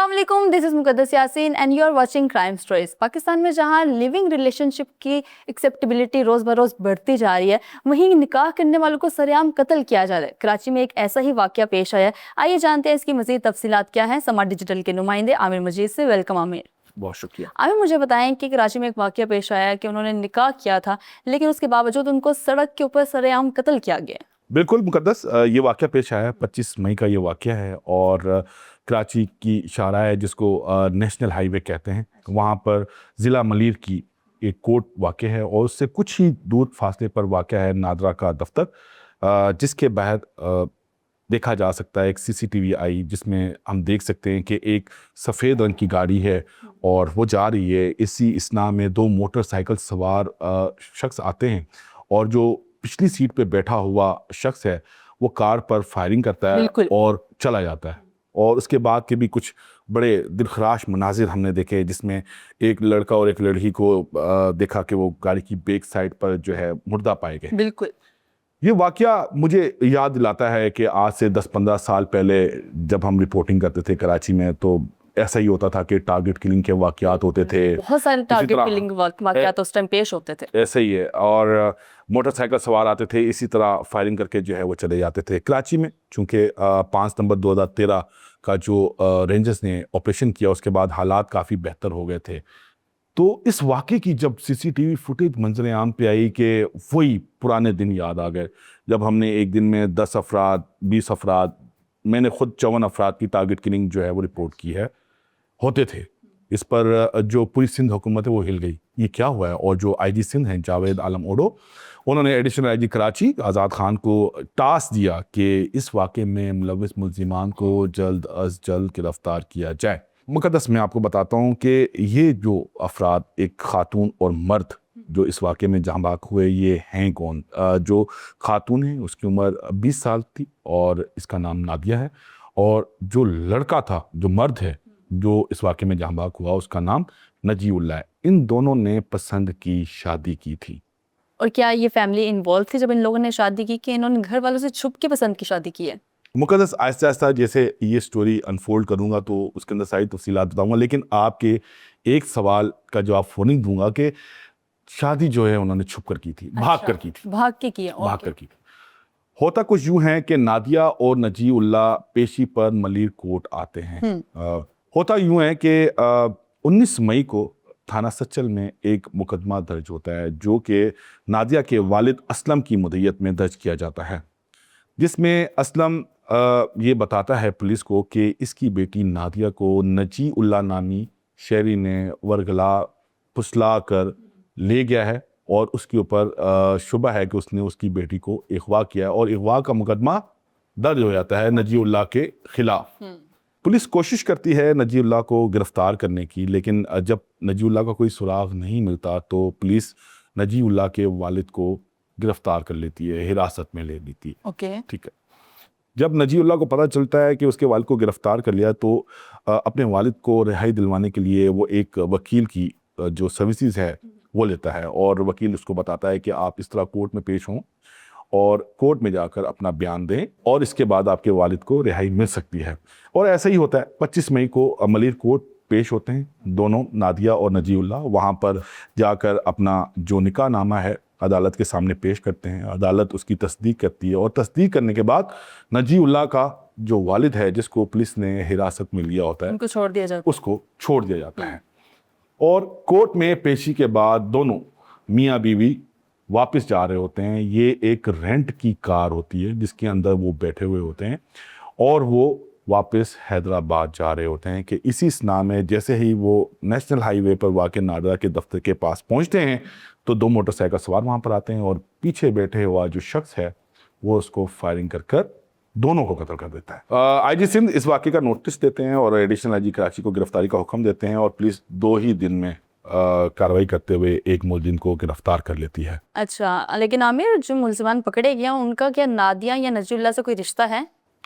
अस्सलाम वालेकुम, this is Muqaddas Yaseen and you are watching crime stories. Pakistan में जहां लिविंग रिलेशनशिप की एक्सेप्टेबिलिटी रोज बरोज बढ़ती जा रही है, वहीं निकाह करने वालों को सरेआम कत्ल किया जा रहा है। कराची में एक ऐसा ही वाकया पेश आया है। आइए जानते हैं इसकी मजीद तफसीलात क्या है। समा डिजिटल के नुमाइंदे आमिर मजीद से। वेलकम आमिर। बहुत शुक्रिया। आमिर, मुझे बताएं कि कराची में एक वाकया पेश आया है कि उन्होंने निकाह किया था, लेकिन उसके बावजूद उनको सड़क के ऊपर सरेआम कत्ल किया गया। बिल्कुल मुकद्दस, ये वाकया पेश आया है 25 मई का ये वाकया है और कराची की शाहराह है जिसको नेशनल हाईवे कहते हैं। वहाँ पर ज़िला मलीर की एक कोर्ट वाक़ है और उससे कुछ ही दूर फासले पर वाक़ है नादरा का दफ्तर, जिसके बाहर देखा जा सकता है एक सीसीटीवी आई, जिसमें हम देख सकते हैं कि एक सफ़ेद रंग की गाड़ी है और वो जा रही है। इसी इसना में दो मोटरसाइकिल सवार शख्स आते हैं और जो पिछली सीट पे बैठा हुआ शख्स है वो कार पर फायरिंग करता है और चला जाता है। और उसके बाद के भी कुछ बड़े दिलखराश मनाजिर हमने देखे, जिसमें एक लड़का और एक लड़की को देखा कि वो गाड़ी की बैक साइड पर जो है मुर्दा पाए गए। बिल्कुल, ये वाकया मुझे याद दिलाता है कि आज से 10-15 साल पहले जब हम रिपोर्टिंग करते थे कराची में, तो ऐसा ही होता था कि टारगेट किलिंग के वाकयात होते थे। बहुत सारे टारगेट किलिंग वाकयात उस टाइम पेश होते थे। ऐसे ही है, और मोटरसाइकिल सवार आते थे, इसी तरह फायरिंग करके जो है वो चले जाते थे। कराची में चूँकि 5 नवंबर 2013 का जो रेंजर्स ने ऑपरेशन किया, उसके बाद हालात काफ़ी बेहतर हो गए थे। तो इस वाक़े की जब सीसीटीवी फुटेज मंजर आम पे आई कि वही पुराने दिन याद आ गए, जब हमने एक दिन में 10 अफराद 20 अफराद, मैंने खुद 54 अफराद की टारगेट किलिंग जो है वो रिपोर्ट की है होते थे। इस पर जो पूरी सिंध हुकूमत है वो हिल गई, ये क्या हुआ है। और जो आईजी सिंध हैं जावेद आलम ओडो, उन्होंने एडिशनल आईजी कराची आज़ाद खान को टास्क दिया कि इस वाक़े में मुलव्विस मुल्ज़िमान को जल्द अज जल्द गिरफ्तार किया जाए। मुकद्दस, मैं आपको बताता हूँ कि ये जो अफराद, एक खातून और मर्द जो इस वाक़े में जहाँ बाक हुए, ये हैं कौन। जो खातून है उसकी उम्र 20 साल थी और इसका नाम नादिया है, और जो लड़का था, जो मर्द है जो इस वाक़े में जहाँ बाक हुआ, उसका नाम नजीउल्लाह है। इन दोनों ने पसंद की शादी की थी। और क्या ये फैमिली इन्वॉल्व थी जब इन लोगों ने शादी की कि इन्होंने घर वालों से छुप के पसंद की शादी की है? मुकद्दस, आहिस्ता आहिस्ता जैसे ये स्टोरी अनफोल्ड करूँगा तो उसके अंदर सारी तफसीलात बताऊँगा, लेकिन आपके एक सवाल का जवाब फ़ौरन दूंगा कि शादी जो है उन्होंने छुप कर की थी। भाग कर की थी। भाग के की है। भाग कर की थी। होता कुछ यूँ है कि नादिया और नजीउल्लाह पेशी पर मलीर कोर्ट आते हैं। होता यूँ है कि 19 मई को थाना सच्चल में एक मुकदमा दर्ज होता है, जो कि नादिया के वालिद असलम की मुद्दत में दर्ज किया जाता है, जिसमें असलम ये बताता है पुलिस को कि इसकी बेटी नादिया को नजीउल्लाह नामी शहरी ने वरगला फुसला कर ले गया है और उसके ऊपर शुबा है कि उसने उसकी बेटी को अगवा किया, और अगवा का मुकदमा दर्ज हो जाता है नजीउल्लाह के खिलाफ। पुलिस कोशिश करती है नजीउल्लाह को गिरफ्तार करने की, लेकिन जब नजीउल्लाह का कोई सुराग नहीं मिलता तो पुलिस नजीउल्लाह के वालिद को गिरफ्तार कर लेती है, हिरासत में ले लेती है। ओके, ठीक है। जब नजीउल्लाह को पता चलता है कि उसके वालिद को गिरफ्तार कर लिया, तो अपने वालिद को रिहाई दिलवाने के लिए वो एक वकील की जो सर्विसेज है वो लेता है, और वकील उसको बताता है कि आप इस तरह कोर्ट में पेश हों और कोर्ट में जाकर अपना बयान दें, और इसके बाद आपके वालिद को रिहाई मिल सकती है। और ऐसा ही होता है। 25 मई को मलीर कोर्ट पेश होते हैं दोनों, नादिया और नजीउल्लाह। वहाँ पर जाकर अपना जो निकाह नामा है अदालत के सामने पेश करते हैं। अदालत उसकी तस्दीक करती है, और तस्दीक करने के बाद नजीउल्लाह का जो वालिद है, जिसको पुलिस ने हिरासत में लिया होता है, उनको छोड़ दिया जाता है। उसको छोड़ दिया जाता है। और कोर्ट में पेशी के बाद दोनों मियाँ बीवी वापस जा रहे होते हैं। ये एक रेंट की कार होती है जिसके अंदर वो बैठे हुए होते हैं, और वो वापस हैदराबाद जा रहे होते हैं कि इसी स्ना में जैसे ही वो नेशनल हाईवे पर वाक़ नादरा के दफ्तर के पास पहुंचते हैं, तो दो मोटरसाइकिल सवार वहाँ पर आते हैं, और पीछे बैठे हुआ जो शख्स है वो उसको फायरिंग कर कर दोनों को कत्ल कर देता है। आईजी सिंध इस वाक़े का नोटिस देते हैं और एडिशनल आईजी कराची को गिरफ्तारी का हुक्म देते हैं, और पुलिस 2 ही दिन में कार्रवाई करते हुए एक मुलजिम को गिरफ्तार कर लेती है। अच्छा, लेकिन आमिर, जो मुल्ज़िमान पकड़े गए उनका क्या नादिया या नजीउल्लाह से कोई रिश्ता है?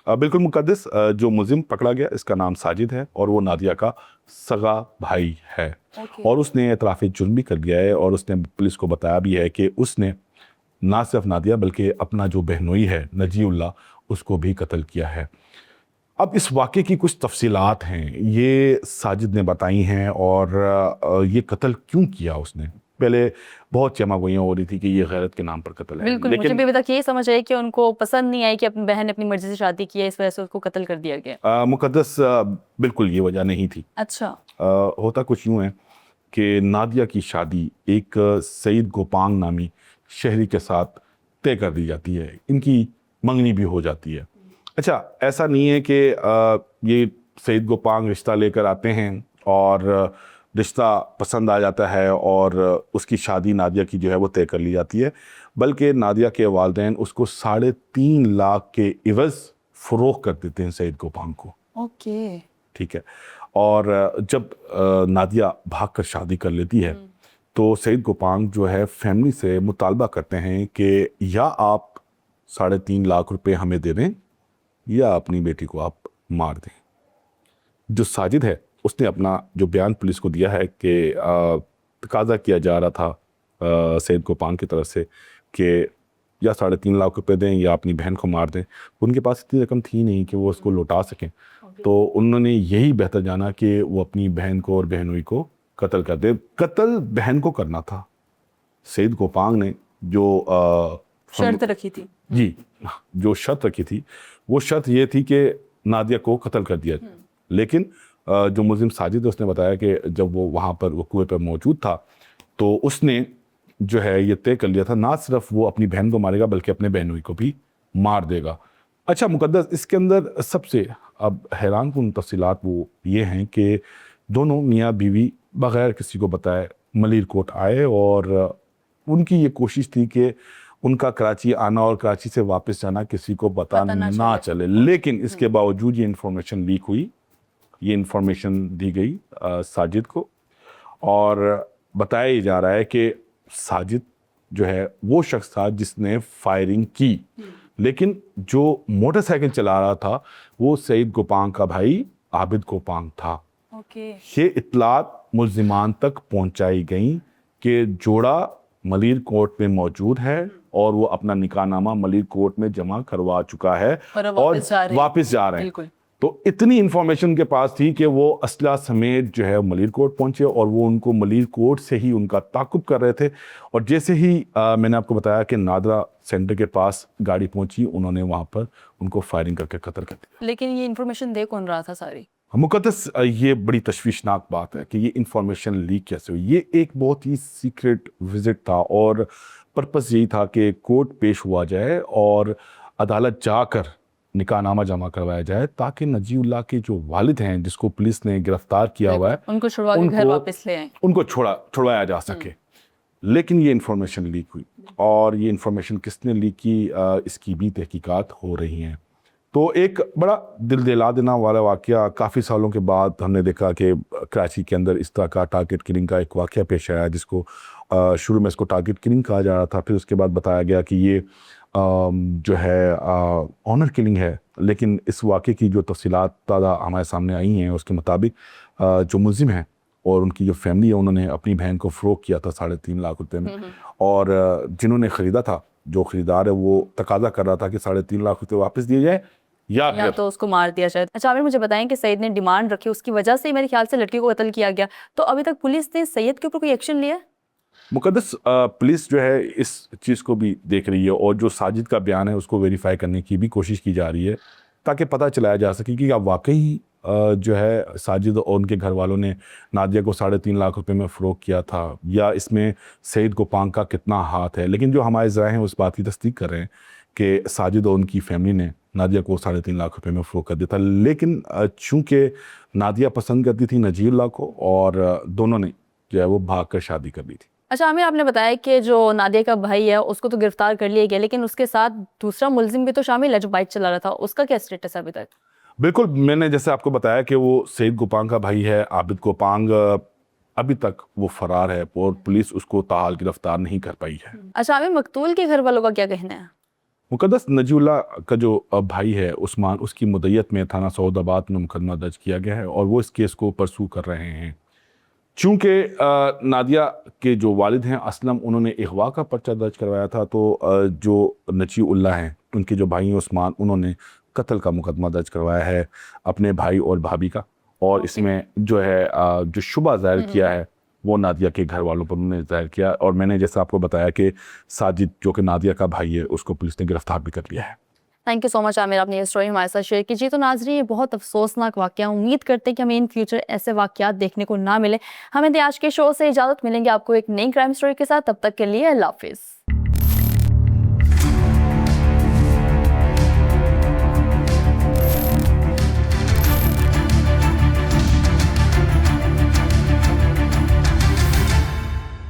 बिल्कुल मुकद्दस, जो मुलजिम पकड़ा गया इसका नाम साजिद है, और वो नादिया का सगा भाई है। और उसने एतराफ़ जुर्म भी कर दिया है, और उसने पुलिस को बताया भी है कि उसने ना सिर्फ नादिया बल्कि अपना जो बहनोई है नजीउल्लाह, उसको भी कत्ल किया है। अब इस वाक़े की कुछ तफसीलात हैं, ये साजिद ने बताई हैं और ये कत्ल क्यों किया उसने। पहले बहुत चहमागोइयाँ हो रही थी कि ये गैरत के नाम पर कत्ल है, बिल्कुल, मुझे भी अभी तक यही समझ आई कि उनको पसंद नहीं आई कि अपनी बहन ने अपनी मर्जी से शादी की है, इस वजह से उसको कत्ल कर दिया गया। मुकद्दस बिल्कुल ये वजह नहीं थी। अच्छा। होता कुछ यूँ है कि नादिया की शादी एक सईद गोपांग नामी शहरी के साथ तय कर दी जाती है, इनकी मंगनी भी हो जाती है। अच्छा, ऐसा नहीं है कि ये सईद गोपांग रिश्ता लेकर आते हैं और रिश्ता पसंद आ जाता है और उसकी शादी नादिया की जो है वो तय कर ली जाती है, बल्कि नादिया के वालिदैन उसको 3.5 लाख के इवज़ फ़रोख्त कर देते हैं सईद गोपांग को। ओके। ठीक है। और जब नादिया भाग कर शादी कर लेती है तो सईद गोपांग जो है फैमिली से मुतालबा करते हैं कि या आप 3.5 लाख रुपए हमें दे दें या अपनी बेटी को आप मार दें। जो साजिद है उसने अपना जो बयान पुलिस को दिया है कि तकाजा किया जा रहा था सईद गोपांग की तरफ से कि या 3.5 लाख रुपए दें या अपनी बहन को मार दें। उनके पास इतनी रकम थी नहीं कि वो उसको लौटा सकें, तो उन्होंने यही बेहतर जाना कि वो अपनी बहन को और बहनोई को कत्ल कर दे। कत्ल बहन को करना था। सईद गोपांग ने जो शर्त रखी थी। जी, जो शर्त रखी थी वो शर्त ये थी कि नादिया को कत्ल कर दिया। लेकिन जो मुल्जिम साजिद है उसने बताया कि जब वो वहाँ पर वो कुएं पर मौजूद था तो उसने जो है ये तय कर लिया था ना सिर्फ वो अपनी बहन को मारेगा बल्कि अपने बहनोई को भी मार देगा। अच्छा मुकद्दस, इसके अंदर सबसे अब हैरानकुन तफसीलात वो ये हैं कि दोनों मियाँ बीवी बग़ैर किसी को बताए मलीरकोट आए और उनकी ये कोशिश थी कि उनका कराची आना और कराची से वापस जाना किसी को पता ना चले। लेकिन इसके बावजूद ये इन्फॉर्मेशन लीक हुई, ये इन्फॉर्मेशन दी गई साजिद को और बताया जा रहा है कि साजिद जो है वो शख्स था जिसने फायरिंग की। लेकिन जो मोटरसाइकिल चला रहा था वो सईद गोपांग का भाई आबिद गोपांग था। ओके। ये इत्तलात मुल्जिमान तक पहुंचाई गई कि जोड़ा मलीर कोर्ट में मौजूद है और वो अपना निकाहनामा मलीर कोर्ट में जमा करवा चुका है और वापस जा रहे हैं। तो इतनी इंफॉर्मेशन के पास थी कि वो असला समेत जो है मलीर कोर्ट पहुंचे और वो उनको मलीर कोर्ट से ही उनका ताक़ुब कर रहे थे। और जैसे ही मैंने आपको बताया कि नादरा सेंटर के पास गाड़ी पहुंची, उन्होंने वहां पर उनको फायरिंग करके कत्ल कर दिया। लेकिन ये इन्फॉर्मेशन दे कौन रहा था सारी? मुकद्दस, ये बड़ी तशवीशनाक बात है कि ये इन्फॉर्मेशन लीक कैसे हुई। ये एक बहुत ही सीक्रेट विजिट था और पर्पस यही था कि कोर्ट पेश हुआ जाए और अदालत जाकर निकाहनामा जमा करवाया जाए ताकि नजीउल्लाह के जो वालिद हैं जिसको पुलिस ने गिरफ्तार किया हुआ है उनको छुड़वा के घर वापस ले आए, उनको छुड़वाया जा सके। लेकिन ये इन्फॉर्मेशन लीक हुई और ये इन्फॉर्मेशन किसने लीक की, इसकी भी तहकीकात हो रही हैं। तो एक बड़ा दिल दिला देना वाला वाक़या, काफ़ी सालों के बाद हमने देखा कि कराची के अंदर इस तरह का टारगेट किलिंग का एक वाक़या पेश आया जिसको शुरू में इसको टारगेट किलिंग कहा जा रहा था, फिर उसके बाद बताया गया कि ये जो है ऑनर किलिंग है। लेकिन इस वाक़े की जो तफसीलात ताज़ा हमारे सामने आई हैं उसके मुताबिक जो मुल्ज़िम हैं और उनकी जो फैमिली है उन्होंने अपनी बहन को फ़रोख्त किया था 3.5 लाख रुपए में और जिन्होंने ख़रीदा था, जो ख़रीदार है वो तकाजा कर रहा था कि 3.5 लाख रुपए वापस दिए जाए या तो उसको मार दिया जाए। अच्छा आमिर, मुझे बताएं कि सईद ने डिमांड रखी, उसकी वजह से मेरे ख्याल से लड़की को कत्ल किया गया, तो अभी तक पुलिस ने सईद के ऊपर कोई एक्शन लिया? मुकद्दस, पुलिस जो है इस चीज़ को भी देख रही है और जो साजिद का बयान है उसको वेरीफाई करने की भी कोशिश की जा रही है ताकि पता चलाया जा सके कि अब वाकई जो है साजिद और उनके घर वालों ने नादिया को 3.5 लाख रुपए में फ़रोख्त किया था या इसमें सईद गोपांग का कितना हाथ है। लेकिन जो हमारे ज़राए हैं उस बात की तस्दीक कर रहे हैं कि साजिद और उनकी फैमिली ने नादिया को 3.5 लाख रुपए में फ़रोख्त कर दिया था। लेकिन चूँकि नादिया पसंद करती थी नजीउल्लाह को और दोनों ने जो है वो भाग कर शादी कर ली थी। अच्छा आमिर, आपने बताया कि जो नादिया का भाई है उसको तो गिरफ्तार कर लिया गया, लेकिन उसके साथ दूसरा मुल्जिम भी तो शामिल है जो बाइक चला रहा था, उसका क्या स्टेटस है अभी तक? बिल्कुल, मैंने जैसे आपको बताया कि वो सईद गोपांग का भाई है आबिद गोपांग, अभी तक वो फरार है और पुलिस उसको ताहाल गिरफ्तार नहीं कर पाई है। अच्छा आमिर, मकतूल के घर वालों का क्या कहना है? मुकद्दस, नजीउल्लाह का जो भाई है उस्मान, उसकी मुद्दत में थाना सऊदाबाद में मुकदमा दर्ज किया गया है और वो इस केस को परसू कर रहे हैं। चूँकि नादिया के जो वालिद हैं असलम, उन्होंने अगवा का पर्चा दर्ज करवाया था, तो जो नजीउल्लाह हैं उनके जो भाई हैं उस्मान, उन्होंने कत्ल का मुकदमा दर्ज करवाया है अपने भाई और भाभी का, और इसमें जो है जो शुबा जाहिर किया है वो नादिया के घर वालों पर उन्होंने जाहिर किया। और मैंने जैसा आपको बताया कि साजिद जो कि नादिया का भाई है उसको पुलिस ने गिरफ्तार भी कर लिया है। Thank you so much Aamir, आपने ये स्टोरी हमारे साथ शेयर की। जी तो नाज़रीन, ये बहुत अफसोसनाक वाक़या, उम्मीद करते हैं कि हमें इन फ्यूचर ऐसे वाक़यात देखने को ना मिले। हमें आज के शो से इजाज़त, मिलेंगे आपको एक नई क्राइम स्टोरी के साथ, तब तक के लिए अल्लाह हाफिज़।